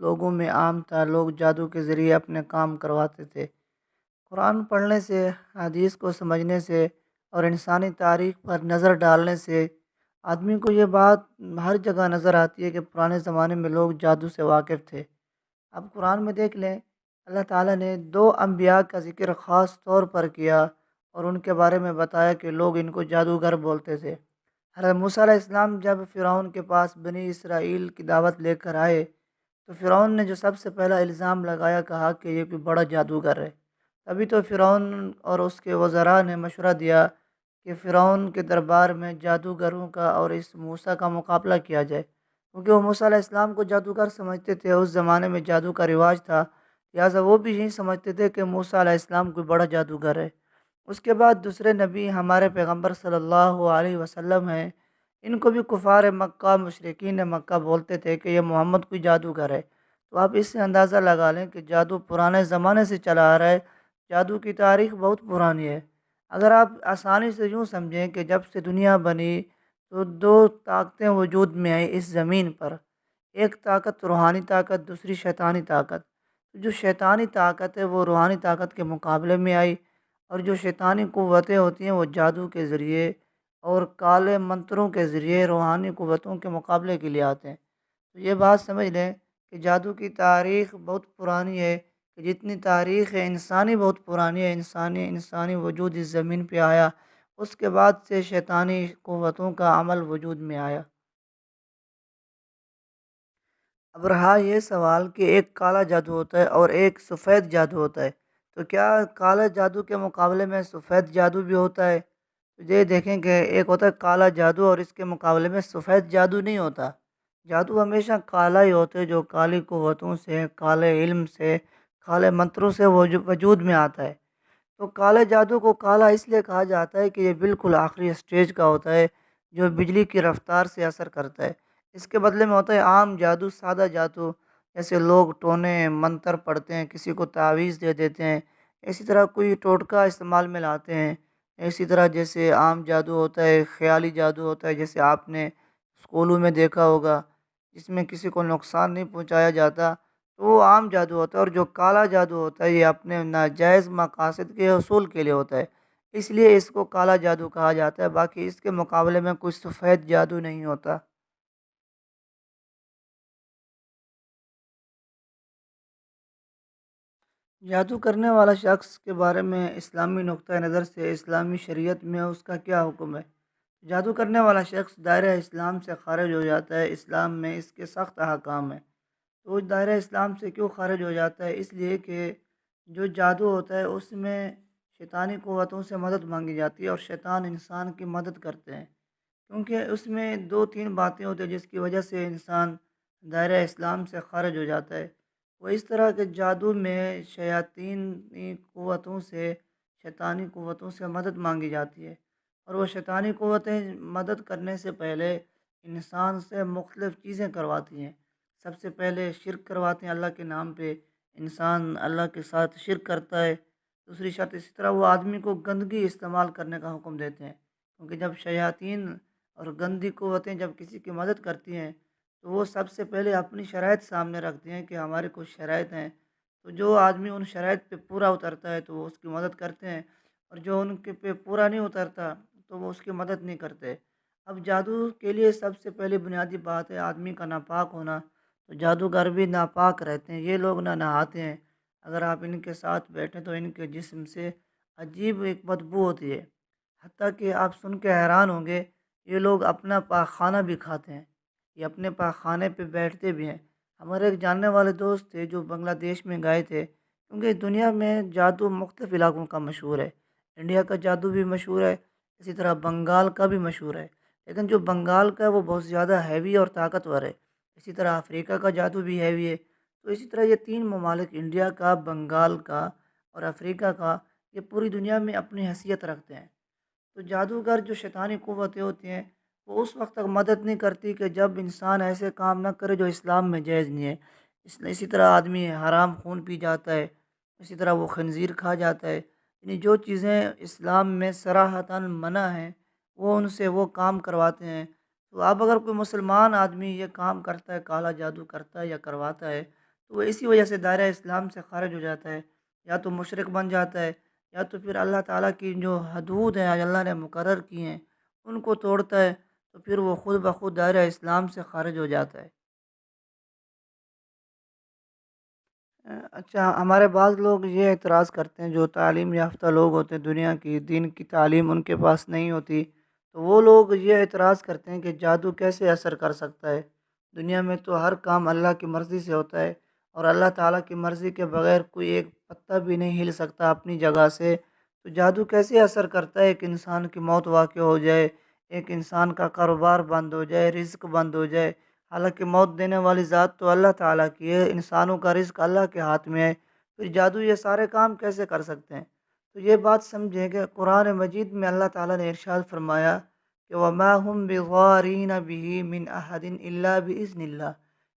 لوگوں میں عام تھا، لوگ جادو کے ذریعے اپنے کام کرواتے تھے۔ قرآن پڑھنے سے، حدیث کو سمجھنے سے اور انسانی تاریخ پر نظر ڈالنے سے آدمی کو یہ بات ہر جگہ نظر آتی ہے کہ پرانے زمانے میں لوگ جادو سے واقف تھے۔ اب قرآن میں دیکھ لیں، اللہ تعالیٰ نے دو انبیاء کا ذکر خاص طور پر کیا اور ان کے بارے میں بتایا کہ لوگ ان کو جادوگر بولتے تھے۔ حضرت موسیٰ علیہ السلام جب فرعون کے پاس بنی اسرائیل کی دعوت لے کر آئے تو فرعون نے جو سب سے پہلا الزام لگایا، کہا کہ یہ کوئی بڑا جادوگر ہے۔ تبھی تو فرعون اور اس کے وزراء نے مشورہ دیا کہ فرعون کے دربار میں جادوگروں کا اور اس موسیٰ کا مقابلہ کیا جائے، کیونکہ وہ موسیٰ علیہ السلام کو جادوگر سمجھتے تھے۔ اس زمانے میں جادو کا رواج تھا، لہٰذا وہ بھی یہی سمجھتے تھے کہ موسیٰ علیہ السلام کوئی بڑا جادوگر ہے۔ اس کے بعد دوسرے نبی ہمارے پیغمبر صلی اللہ علیہ وسلم ہیں، ان کو بھی کفار مکہ، مشرکین مکہ بولتے تھے کہ یہ محمد کوئی جادوگر ہے۔ تو آپ اس سے اندازہ لگا لیں کہ جادو پرانے زمانے سے چلا آ رہا ہے، جادو کی تاریخ بہت پرانی ہے۔ اگر آپ آسانی سے یوں سمجھیں کہ جب سے دنیا بنی تو دو طاقتیں وجود میں آئیں اس زمین پر، ایک طاقت روحانی طاقت، دوسری شیطانی طاقت۔ جو شیطانی طاقت ہے وہ روحانی طاقت کے مقابلے میں آئی، اور جو شیطانی قوتیں ہوتی ہیں وہ جادو کے ذریعے اور کالے منتروں کے ذریعے روحانی قوتوں کے مقابلے کے لیے آتے ہیں۔ تو یہ بات سمجھ لیں کہ جادو کی تاریخ بہت پرانی ہے، کہ جتنی تاریخ ہے انسانی بہت پرانی ہے۔ انسانی وجود اس زمین پہ آیا، اس کے بعد سے شیطانی قوتوں کا عمل وجود میں آیا۔ اب رہا یہ سوال کہ ایک کالا جادو ہوتا ہے اور ایک سفید جادو ہوتا ہے، تو کیا کالا جادو کے مقابلے میں سفید جادو بھی ہوتا ہے؟ تو یہ دیکھیں کہ ایک ہوتا ہے کالا جادو اور اس کے مقابلے میں سفید جادو نہیں ہوتا۔ جادو ہمیشہ کالا ہی ہوتا ہے، جو کالی قوتوں سے، کالے علم سے، کالے منتروں سے وجود میں آتا ہے۔ تو کالے جادو کو کالا اس لیے کہا جاتا ہے کہ یہ بالکل آخری اسٹیج کا ہوتا ہے، جو بجلی کی رفتار سے اثر کرتا ہے۔ اس کے بدلے میں ہوتا ہے عام جادو، سادہ جادو، جیسے لوگ ٹونے منتر پڑھتے ہیں، کسی کو تعویذ دے دیتے ہیں، اسی طرح کوئی ٹوٹکا استعمال میں لاتے ہیں۔ اسی طرح جیسے عام جادو ہوتا ہے، خیالی جادو ہوتا ہے، جیسے آپ نے اسکولوں میں دیکھا ہوگا، جس میں کسی کو نقصان نہیں پہنچایا جاتا، تو وہ عام جادو ہوتا ہے۔ اور جو کالا جادو ہوتا ہے یہ اپنے ناجائز مقاصد کے حصول کے لیے ہوتا ہے، اس لیے اس کو کالا جادو کہا جاتا ہے۔ باقی اس کے مقابلے میں کوئی سفید جادو نہیں ہوتا۔ جادو کرنے والا شخص کے بارے میں اسلامی نقطہ نظر سے اسلامی شریعت میں اس کا کیا حکم ہے؟ جادو کرنے والا شخص دائرہ اسلام سے خارج ہو جاتا ہے۔ اسلام میں اس کے سخت احکام ہیں۔ تو وہ دائرہ اسلام سے کیوں خارج ہو جاتا ہے؟ اس لیے کہ جو جادو ہوتا ہے اس میں شیطانی قوتوں سے مدد مانگی جاتی ہے، اور شیطان انسان کی مدد کرتے ہیں، کیونکہ اس میں دو تین باتیں ہوتی ہیں جس کی وجہ سے انسان دائرہ اسلام سے خارج ہو جاتا ہے۔ وہ اس طرح کے جادو میں شیاطینی قوتوں سے، شیطانی قوتوں سے مدد مانگی جاتی ہے، اور وہ شیطانی قوتیں مدد کرنے سے پہلے انسان سے مختلف چیزیں کرواتی ہیں۔ سب سے پہلے شرک کرواتے ہیں اللہ کے نام پہ، انسان اللہ کے ساتھ شرک کرتا ہے۔ دوسری شرط اسی طرح وہ آدمی کو گندگی استعمال کرنے کا حکم دیتے ہیں، کیونکہ جب شیاطین اور گندی قوتیں جب کسی کی مدد کرتی ہیں تو وہ سب سے پہلے اپنی شرائط سامنے رکھتی ہیں کہ ہمارے کچھ شرائط ہیں، تو جو آدمی ان شرائط پہ پورا اترتا ہے تو وہ اس کی مدد کرتے ہیں، اور جو ان کے پہ پورا نہیں اترتا تو وہ اس کی مدد نہیں کرتے۔ اب جادو کے لیے سب سے پہلے بنیادی بات ہے آدمی کا ناپاک ہونا۔ تو جادوگر بھی ناپاک رہتے ہیں، یہ لوگ نہ نہاتے ہیں۔ اگر آپ ان کے ساتھ بیٹھیں تو ان کے جسم سے عجیب ایک بدبو ہوتی ہے، حتیٰ کہ آپ سن کے حیران ہوں گے، یہ لوگ اپنا پاخانہ بھی کھاتے ہیں، یہ اپنے پاخانے پہ بیٹھتے بھی ہیں۔ ہمارے ایک جاننے والے دوست تھے جو بنگلہ دیش میں گئے تھے، کیونکہ دنیا میں جادو مختلف علاقوں کا مشہور ہے۔ انڈیا کا جادو بھی مشہور ہے، اسی طرح بنگال کا بھی مشہور ہے، لیکن جو بنگال کا ہے وہ بہت زیادہ ہیوی اور طاقتور ہے۔ اسی طرح افریقہ کا جادو بھی ہیوی ہے۔ تو اسی طرح یہ تین ممالک، انڈیا کا، بنگال کا اور افریقہ کا، یہ پوری دنیا میں اپنی حیثیت رکھتے ہیں۔ تو جادوگر جو شیطانی قوتیں ہوتی ہیں وہ اس وقت تک مدد نہیں کرتی کہ جب انسان ایسے کام نہ کرے جو اسلام میں جائز نہیں ہے۔ اسی طرح آدمی حرام خون پی جاتا ہے، اسی طرح وہ خنزیر کھا جاتا ہے، یعنی جو چیزیں اسلام میں صراحتاً منع ہیں وہ ان سے وہ کام کرواتے ہیں۔ تو اب اگر کوئی مسلمان آدمی یہ کام کرتا ہے، کالا جادو کرتا ہے یا کرواتا ہے، تو وہ اسی وجہ سے دائرہ اسلام سے خارج ہو جاتا ہے، یا تو مشرک بن جاتا ہے، یا تو پھر اللہ تعالیٰ کی جو حدود ہیں آج اللہ نے مقرر کی ہیں ان کو توڑتا ہے، تو پھر وہ خود بخود دائرہ اسلام سے خارج ہو جاتا ہے۔ اچھا، ہمارے بعض لوگ یہ اعتراض کرتے ہیں، جو تعلیم یافتہ لوگ ہوتے ہیں دنیا کی، دین کی تعلیم ان کے پاس نہیں ہوتی، تو وہ لوگ یہ اعتراض کرتے ہیں کہ جادو کیسے اثر کر سکتا ہے؟ دنیا میں تو ہر کام اللہ کی مرضی سے ہوتا ہے، اور اللہ تعالیٰ کی مرضی کے بغیر کوئی ایک پتا بھی نہیں ہل سکتا اپنی جگہ سے، تو جادو کیسے اثر کرتا ہے؟ ایک انسان کی موت واقع ہو جائے، ایک انسان کا کاروبار بند ہو جائے، رزق بند ہو جائے، حالانکہ موت دینے والی ذات تو اللہ تعالیٰ کی ہے، انسانوں کا رزق اللہ کے ہاتھ میں ہے، پھر جادو یہ سارے کام کیسے کر سکتے ہیں؟ تو یہ بات سمجھیں کہ قرآن مجید میں اللہ تعالیٰ نے ارشاد فرمایا کہ وَمَا هُمْ بِضَارِّينَ بِهِ مِنْ أَحَدٍ إِلَّا بِإِذْنِ اللَّهِ،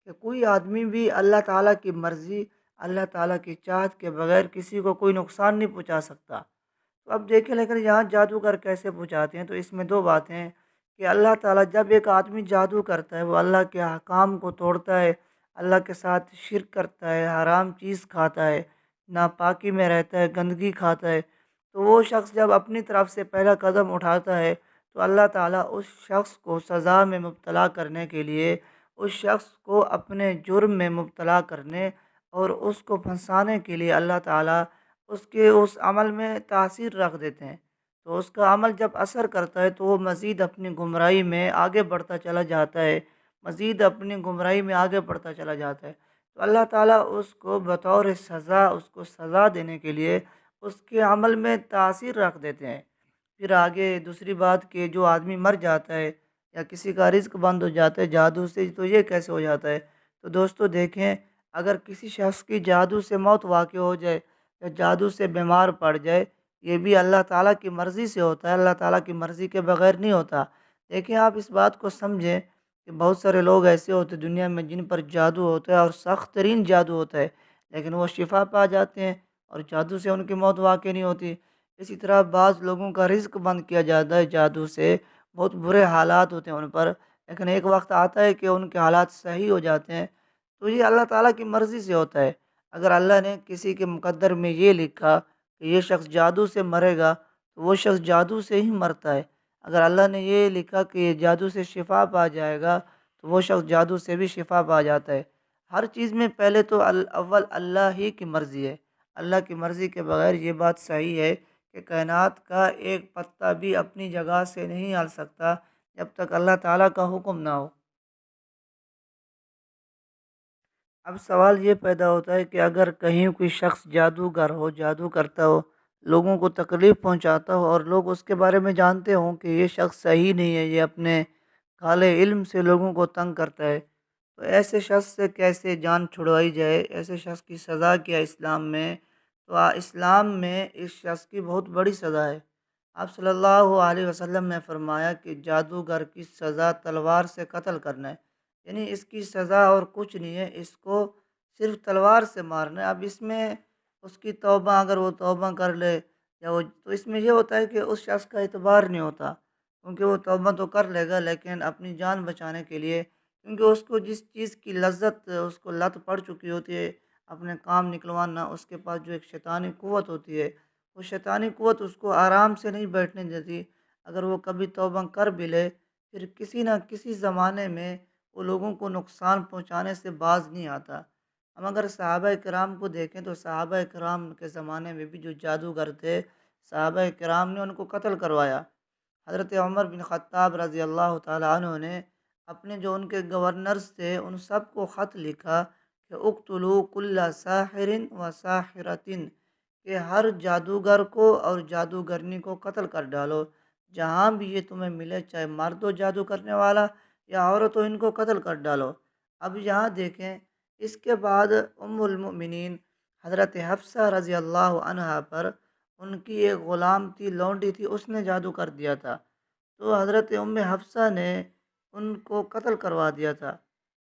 کہ کوئی آدمی بھی اللہ تعالیٰ کی مرضی، اللہ تعالیٰ کی چاہت کے بغیر کسی کو کوئی نقصان نہیں پہنچا سکتا۔ تو اب دیکھیں، لیکن یہاں جادوگر کیسے پہنچاتے ہیں؟ تو اس میں دو باتیں ہیں کہ اللہ تعالیٰ جب ایک آدمی جادو کرتا ہے وہ اللہ کے احکام کو توڑتا ہے، اللہ کے ساتھ شرک کرتا ہے، حرام چیز کھاتا ہے، ناپاکی میں رہتا ہے، گندگی کھاتا ہے، تو وہ شخص جب اپنی طرف سے پہلا قدم اٹھاتا ہے تو اللہ تعالیٰ اس شخص کو سزا میں مبتلا کرنے کے لیے، اس شخص کو اپنے جرم میں مبتلا کرنے اور اس کو پھنسانے کے لیے اللہ تعالیٰ اس کے اس عمل میں تاثیر رکھ دیتے ہیں۔ تو اس کا عمل جب اثر کرتا ہے تو وہ مزید اپنی گمراہی میں آگے بڑھتا چلا جاتا ہے، مزید اپنی گمراہی میں آگے بڑھتا چلا جاتا ہے، تو اللہ تعالیٰ اس کو بطور سزا، اس کو سزا دینے کے لیے اس کے عمل میں تاثیر رکھ دیتے ہیں۔ پھر آگے دوسری بات کہ جو آدمی مر جاتا ہے یا کسی کا رزق بند ہو جاتا ہے جادو سے، تو یہ کیسے ہو جاتا ہے؟ تو دوستو دیکھیں، اگر کسی شخص کی جادو سے موت واقع ہو جائے یا جادو سے بیمار پڑ جائے، یہ بھی اللہ تعالیٰ کی مرضی سے ہوتا ہے، اللہ تعالیٰ کی مرضی کے بغیر نہیں ہوتا۔ دیکھیں، آپ اس بات کو سمجھیں کہ بہت سارے لوگ ایسے ہوتے ہیں دنیا میں جن پر جادو ہوتا ہے اور سخت ترین جادو ہوتا ہے، لیکن وہ شفا پا جاتے ہیں اور جادو سے ان کی موت واقع نہیں ہوتی۔ اسی طرح بعض لوگوں کا رزق بند کیا جاتا ہے جادو سے، بہت برے حالات ہوتے ہیں ان پر، لیکن ایک وقت آتا ہے کہ ان کے حالات صحیح ہو جاتے ہیں، تو یہ اللہ تعالیٰ کی مرضی سے ہوتا ہے۔ اگر اللہ نے کسی کے مقدر میں یہ لکھا کہ یہ شخص جادو سے مرے گا تو وہ شخص جادو سے ہی مرتا ہے، اگر اللہ نے یہ لکھا کہ یہ جادو سے شفا پا جائے گا تو وہ شخص جادو سے بھی شفا پا جاتا ہے۔ ہر چیز میں پہلے تو اول اللہ ہی کی مرضی ہے، اللہ کی مرضی کے بغیر یہ بات صحیح ہے کہ کائنات کا ایک پتا بھی اپنی جگہ سے نہیں ہل سکتا جب تک اللہ تعالیٰ کا حکم نہ ہو۔ اب سوال یہ پیدا ہوتا ہے کہ اگر کہیں کوئی شخص جادوگر ہو، جادو کرتا ہو، لوگوں کو تکلیف پہنچاتا ہو اور لوگ اس کے بارے میں جانتے ہوں کہ یہ شخص صحیح نہیں ہے، یہ اپنے کالے علم سے لوگوں کو تنگ کرتا ہے، تو ایسے شخص سے کیسے جان چھڑوائی جائے؟ ایسے شخص کی سزا کیا اسلام میں؟ تو اسلام میں اس شخص کی بہت بڑی سزا ہے۔ آپ صلی اللہ علیہ وسلم نے فرمایا کہ جادوگر کی سزا تلوار سے قتل کرنا ہے، یعنی اس کی سزا اور کچھ نہیں ہے، اس کو صرف تلوار سے مارنا ہے۔ اب اس میں اس کی توبہ، اگر وہ توبہ کر لے یا وہ، تو اس میں یہ ہوتا ہے کہ اس شخص کا اعتبار نہیں ہوتا، کیونکہ وہ توبہ تو کر لے گا لیکن اپنی جان بچانے کے لیے، کیونکہ اس کو جس چیز کی لذت، اس کو لت پڑ چکی ہوتی ہے اپنے کام نکلوانا، اس کے پاس جو ایک شیطانی قوت ہوتی ہے، وہ شیطانی قوت اس کو آرام سے نہیں بیٹھنے دیتی۔ اگر وہ کبھی توبہ کر بھی لے پھر کسی نہ کسی زمانے میں وہ لوگوں کو نقصان پہنچانے سے باز نہیں آتا۔ ہم اگر صحابہ کرام کو دیکھیں تو صحابہ کرام کے زمانے میں بھی جو جادوگر تھے، صحابہ کرام نے ان کو قتل کروایا۔ حضرت عمر بن خطاب رضی اللہ تعالیٰ عنہ نے اپنے جو ان کے گورنرز تھے ان سب کو خط لکھا کہ اقتلوا کل ساحر و ساحرۃ، کہ ہر جادوگر کو اور جادوگرنی کو قتل کر ڈالو، جہاں بھی یہ تمہیں ملے، چاہے مرد ہو جادو کرنے والا یا عورت ہو، ان کو قتل کر ڈالو۔ اب یہاں دیکھیں، اس کے بعد ام المؤمنین حضرت حفصہ رضی اللہ عنہا پر، ان کی ایک غلام تھی، لونڈی تھی، اس نے جادو کر دیا تھا، تو حضرت ام حفصہ نے ان کو قتل کروا دیا تھا۔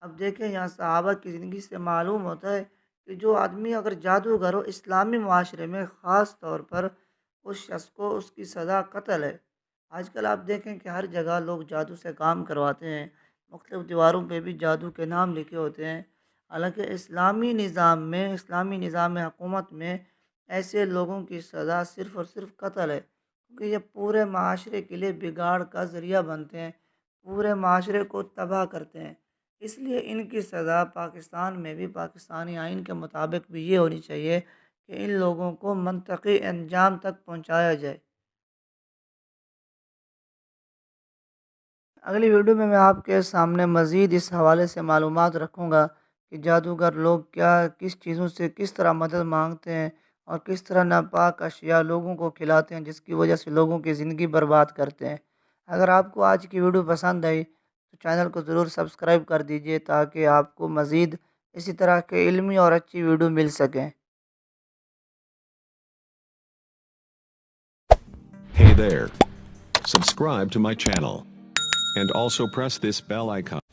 اب دیکھیں، یہاں صحابہ کی زندگی سے معلوم ہوتا ہے کہ جو آدمی اگر جادوگر ہو اسلامی معاشرے میں خاص طور پر اس شخص کو اس کی سزا قتل ہے۔ آج کل آپ دیکھیں کہ ہر جگہ لوگ جادو سے کام کرواتے ہیں، مختلف دیواروں پہ بھی جادو کے نام لکھے ہوتے ہیں۔ حالانکہ اسلامی نظام حکومت میں ایسے لوگوں کی سزا صرف اور صرف قتل ہے، کیونکہ یہ پورے معاشرے کے لیے بگاڑ کا ذریعہ بنتے ہیں، پورے معاشرے کو تباہ کرتے ہیں۔ اس لیے ان کی سزا پاکستان میں بھی پاکستانی آئین کے مطابق بھی یہ ہونی چاہیے کہ ان لوگوں کو منطقی انجام تک پہنچایا جائے۔ اگلی ویڈیو میں آپ کے سامنے مزید اس حوالے سے معلومات رکھوں گا کہ جادوگر لوگ کس چیزوں سے کس طرح مدد مانگتے ہیں اور کس طرح ناپاک اشیاء لوگوں کو کھلاتے ہیں، جس کی وجہ سے لوگوں کی زندگی برباد کرتے ہیں۔ اگر آپ کو آج کی ویڈیو پسند آئی تو چینل کو ضرور سبسکرائب کر دیجیے تاکہ آپ کو مزید اسی طرح کے علمی اور اچھی ویڈیو مل سکیں۔ Hey there. Subscribe to my channel. And also press this bell icon.